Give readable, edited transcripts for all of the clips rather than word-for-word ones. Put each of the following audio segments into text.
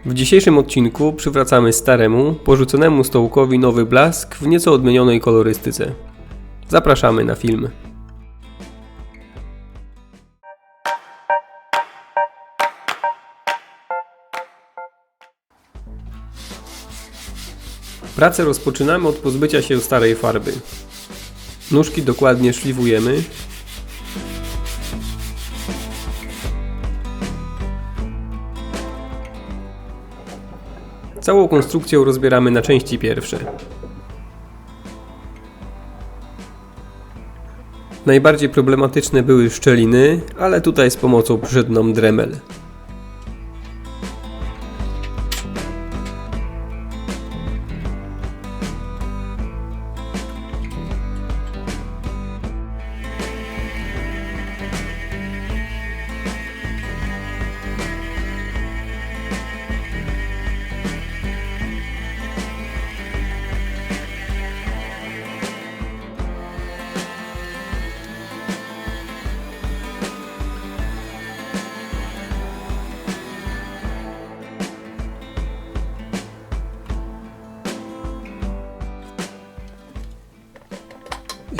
W dzisiejszym odcinku przywracamy staremu, porzuconemu stołkowi nowy blask w nieco odmienionej kolorystyce. Zapraszamy na film. Pracę rozpoczynamy od pozbycia się starej farby. Nóżki dokładnie szlifujemy. Całą konstrukcję rozbieramy na części pierwsze. Najbardziej problematyczne były szczeliny, ale tutaj z pomocą przyszedł nam Dremel.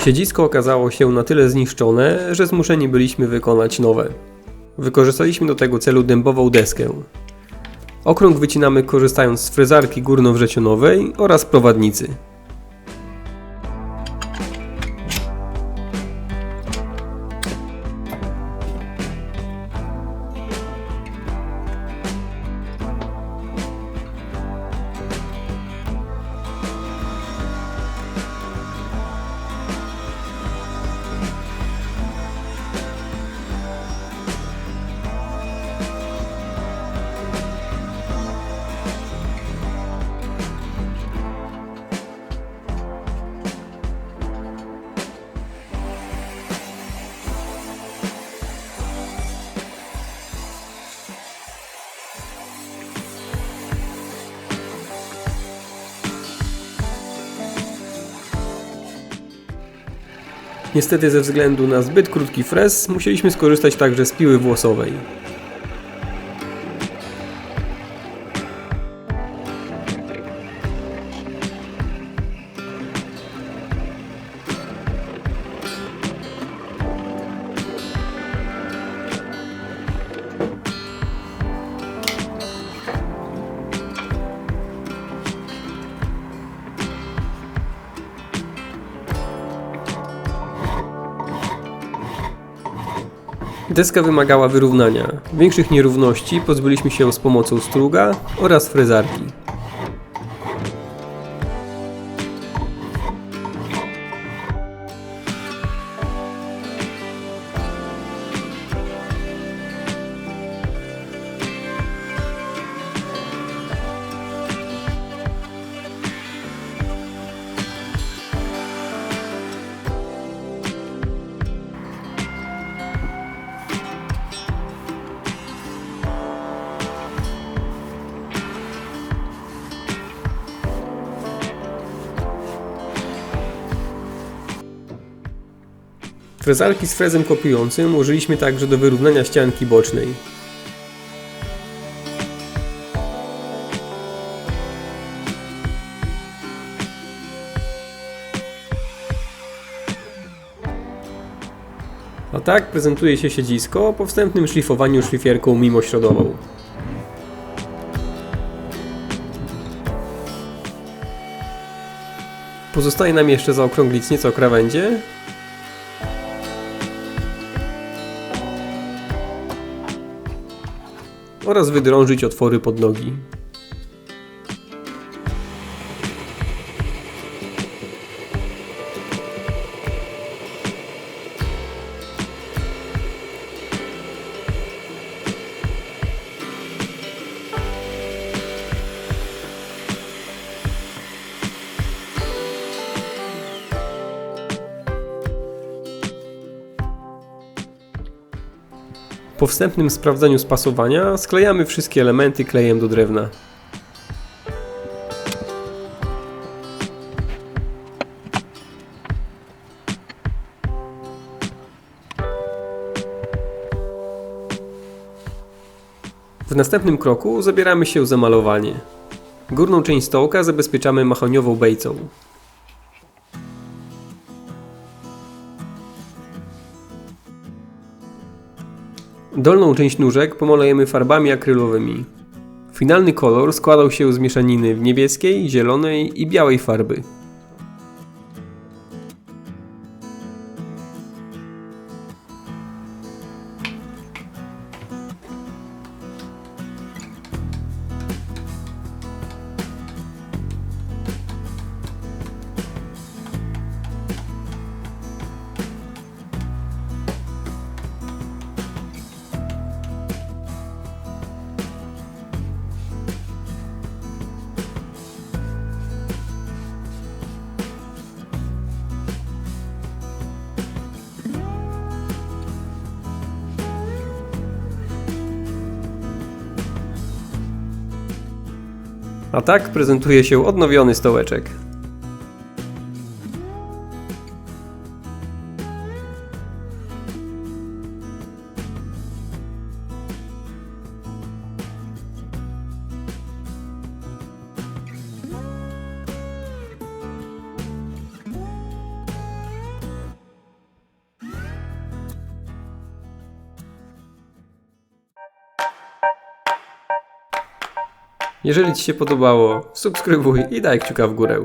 Siedzisko okazało się na tyle zniszczone, że zmuszeni byliśmy wykonać nowe. Wykorzystaliśmy do tego celu dębową deskę. Okrąg wycinamy korzystając z frezarki górnowrzecionowej oraz prowadnicy. Niestety ze względu na zbyt krótki frez musieliśmy skorzystać także z piły włosowej. Deska wymagała wyrównania. Większych nierówności pozbyliśmy się z pomocą struga oraz frezarki. Frezarki z frezem kopiującym użyliśmy także do wyrównania ścianki bocznej. A tak prezentuje się siedzisko po wstępnym szlifowaniu szlifierką mimośrodową. Pozostaje nam jeszcze zaokrąglić nieco krawędzie oraz wydrążyć otwory pod nogi. Po wstępnym sprawdzeniu spasowania sklejamy wszystkie elementy klejem do drewna. W następnym kroku zabieramy się za malowanie. Górną część stołka zabezpieczamy mahoniową bejcą. Dolną część nóżek pomalujemy farbami akrylowymi. Finalny kolor składał się z mieszaniny niebieskiej, zielonej i białej farby. A tak prezentuje się odnowiony stołeczek. Jeżeli Ci się podobało, subskrybuj i daj kciuka w górę.